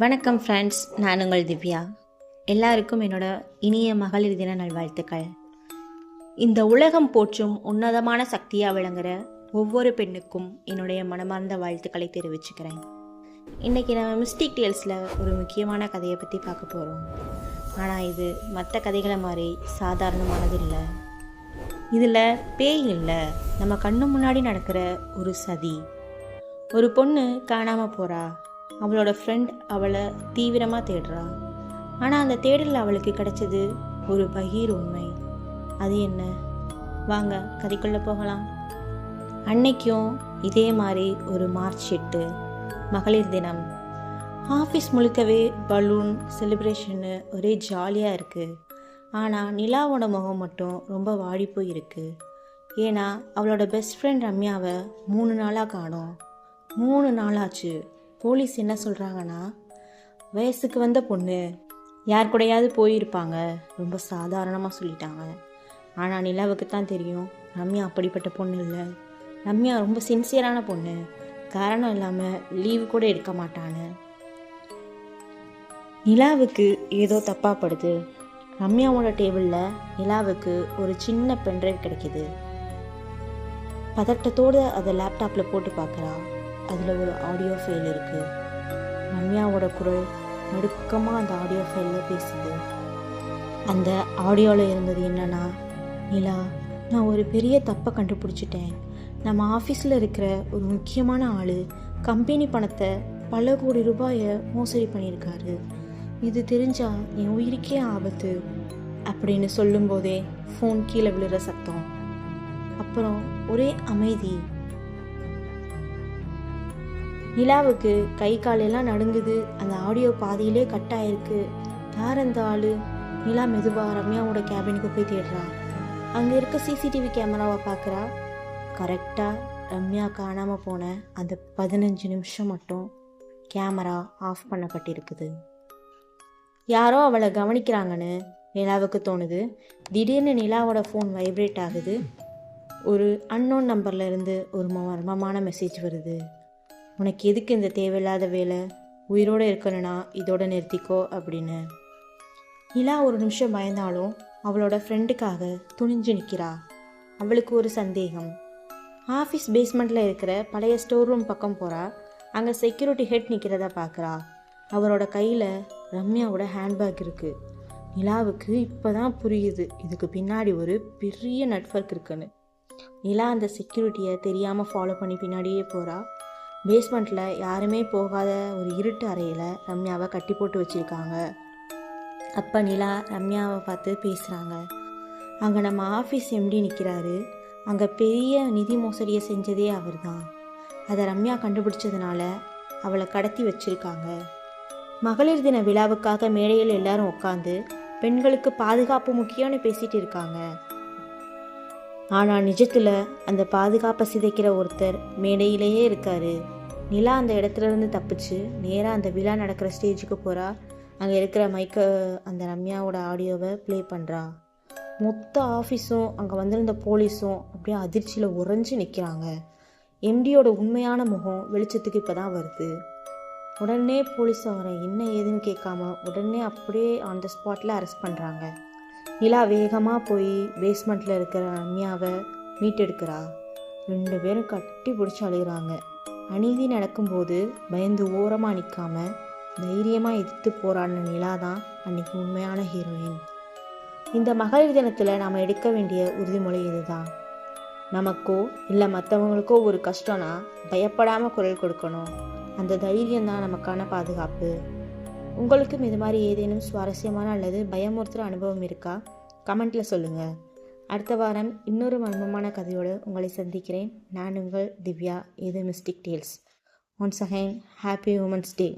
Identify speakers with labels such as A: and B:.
A: வணக்கம் ஃப்ரெண்ட்ஸ், நான் உங்கள் திவ்யா. எல்லாருக்கும் என்னோட இனிய மகளிர் தின நல்வாழ்த்துக்கள். இந்த உலகம் போற்றும் உன்னதமான சக்தியாக விளங்குற ஒவ்வொரு பெண்ணுக்கும் என்னுடைய மனமார்ந்த வாழ்த்துக்களை தெரிவிச்சுக்கிறேன். இன்றைக்கி நம்ம மிஸ்டிக் டேல்ஸில் ஒரு முக்கியமான கதையை பற்றி பார்க்க போகிறோம். ஆனால் இது மற்ற கதைகளை மாதிரி சாதாரணமானது இல்லை. இதில் பேய் இல்லை, நம்ம கண்ணு முன்னாடி நடக்கிற ஒரு சதி. ஒரு பொண்ணு காணாமல் போகிறா. அவளோட ஃப்ரெண்ட் அவளை தீவிரமாக தேடுறா. ஆனால் அந்த தேடலில் அவளுக்கு கிடைச்சது ஒரு பகீர் உண்மை. அது என்ன? வாங்க கதைக்குள்ளே போகலாம். அன்னைக்கும் இதே மாதிரி ஒரு மார்ச் 8 மகளிர் தினம். ஆஃபீஸ் முழுக்கவே பலூன் செலிப்ரேஷன்னு ஒரே ஜாலியாக இருக்குது. ஆனால் நிலாவோட முகம் மட்டும் ரொம்ப வாடி போய் இருக்குது. ஏன்னா அவளோட பெஸ்ட் ஃப்ரெண்ட் ரம்யாவை 3 நாளாக காணோம். 3 நாளாச்சு. போலீஸ் என்ன சொல்கிறாங்கன்னா, வயசுக்கு வந்த பொண்ணு, யார் கூடையாவது போயிருப்பாங்க, ரொம்ப சாதாரணமாக சொல்லிட்டாங்க. ஆனால் நிலாவுக்கு தான் தெரியும், ரம்யா அப்படிப்பட்ட பொண்ணு இல்லை. ரம்யா ரொம்ப சின்சியரான பொண்ணு, காரணம் இல்லாமல் லீவு கூட எடுக்க மாட்டான்னு. நிலாவுக்கு ஏதோ தப்பாக படுது. ரம்யாவோட டேபிளில் நிலாவுக்கு ஒரு சின்ன பென்ட்ரைவ் கிடைக்கிது. பதட்டத்தோடு அதை லேப்டாப்பில் போட்டு பார்க்குறா. அதில் ஒரு ஆடியோ ஃபைல் இருக்குது. ரம்யாவோட குரல் நடுக்கமாக அந்த ஆடியோ ஃபைலில் பேசுது. அந்த ஆடியோவில் இருந்தது என்னன்னா, நிலா, நான் ஒரு பெரிய தப்பை கண்டுபிடிச்சிட்டேன். நம்ம ஆஃபீஸில் இருக்கிற ஒரு முக்கியமான ஆள் கம்பெனி பணத்தை பல கோடி ரூபாயை மோசடி பண்ணியிருக்காரு. இது தெரிஞ்சால் என் உயிருக்கே ஆபத்து அப்படின்னு சொல்லும்போதே ஃபோன் கீழே விழுற சத்தம். அப்புறம் ஒரே அமைதி. நிலாவுக்கு கை காலெல்லாம் நடுங்குது. அந்த ஆடியோ பாதியிலே கட் ஆயிருக்கு. யார் அந்த ஆள்? நிலா மெதுவாக ரம்யாவோட கேபினுக்கு போய் தேடுறா. அங்கே இருக்க சிசிடிவி கேமராவை பார்க்குறா. கரெக்டாக ரம்யா காணாமல் போன அந்த 15 நிமிஷம் மட்டும் கேமரா ஆஃப் பண்ணப்பட்டிருக்குது. யாரோ அவளை கவனிக்கிறாங்கன்னு நிலாவுக்கு தோணுது. திடீர்னு நிலாவோட ஃபோன் வைப்ரேட் ஆகுது. ஒரு அன்னோன் நம்பர்ல இருந்து ஒரு மர்மமான மெசேஜ் வருது. உனக்கு எதுக்கு இந்த தேவையில்லாத வேலை? உயிரோடு இருக்கணும்னா இதோட நிறுத்திக்கோ அப்படின்னு. நிலா ஒரு நிமிஷம் பயந்தாலும் அவளோட ஃப்ரெண்டுக்காக துணிஞ்சு நிற்கிறா. அவளுக்கு ஒரு சந்தேகம். ஆஃபீஸ் பேஸ்மெண்ட்டில் இருக்கிற பழைய ஸ்டோர் ரூம் பக்கம் போகிறா. அங்கே செக்யூரிட்டி ஹெட் நிற்கிறத பார்க்குறா. அவரோட கையில் ரம்யாவோட ஹேண்ட்பேக் இருக்குது. நிலாவுக்கு இப்போ தான் புரியுது, இதுக்கு பின்னாடி ஒரு பெரிய நெட்வொர்க் இருக்குன்னு. நிலா அந்த செக்யூரிட்டியை தெரியாமல் ஃபாலோ பண்ணி பின்னாடியே போகிறா. பேஸ்மெண்ட்டில் யாருமே போகாத ஒரு இருட்டு அறையில் ரம்யாவை கட்டி போட்டு வச்சுருக்காங்க. அப்போ நிலா ரம்யாவை பார்த்து பேசுகிறாங்க. அங்கே நம்ம ஆஃபீஸ் எம்டி நிற்கிறாரு. அங்கே பெரிய நிதி மோசடியை செஞ்சதே அவர் தான். அதை ரம்யா கண்டுபிடிச்சதுனால அவளை கடத்தி வச்சுருக்காங்க. மகளிர் தின விழாவுக்காக மேடையில் எல்லாரும் உட்காந்து பெண்களுக்கு பாதுகாப்பு முக்கியம்னு பேசிகிட்டு இருக்காங்க. ஆனால் நிஜத்தில் அந்த பாதுகாப்பை சிதைக்கிற ஒருத்தர் மேடையிலேயே இருக்காரு. நிலா அந்த இடத்துலேருந்து தப்பிச்சு நேராக அந்த விழா நடக்கிற ஸ்டேஜுக்கு போகிறா. அங்கே இருக்கிற அந்த ரம்யாவோட ஆடியோவை ப்ளே பண்ணுறா. மொத்த ஆஃபீஸும் அங்கே வந்திருந்த போலீஸும் அப்படியே அதிர்ச்சியில் உறைஞ்சி நிற்கிறாங்க. எம்டியோட உண்மையான முகம் வெளிச்சத்துக்கு இப்போ தான் வருது. உடனே போலீஸ் அவரை என்ன ஏதுன்னு கேட்காம உடனே அப்படியே ஆன் த ஸ்பாட்டில் அரெஸ்ட் பண்ணுறாங்க. நிலா வேகமாக போய் பேஸ்மெண்ட்டில் இருக்கிற ரம்யாவை மீட்டெடுக்கிறா. 2 பேரும் கட்டி பிடிச்சி அழுகிறாங்க. அநீதி நடக்கும்போது பயந்து ஓரமாக நிற்காம தைரியமாக எதிர்த்து போராடின நிலா தான் அன்றைக்கி உண்மையான ஹீரோயின். இந்த மகளிர் தினத்தில் நாம் எடுக்க வேண்டிய உறுதிமொழி இதுதான். நமக்கோ இல்லை மற்றவங்களுக்கோ ஒரு கஷ்டம்னா பயப்படாமல் குரல் கொடுக்கணும். அந்த தைரியம் தான் நமக்கான பாதுகாப்பு. உங்களுக்கும் இது மாதிரி ஏதேனும் சுவாரஸ்யமான அல்லது பயமுறுத்துகிற அனுபவம் இருக்கா? கமெண்ட்டில் சொல்லுங்கள். அடுத்த வாரம் இன்னொரு மர்மமான கதையோடு உங்களை சந்திக்கிறேன். நான் உங்கள் திவ்யா. இது mystic tales. Once again happy women's day.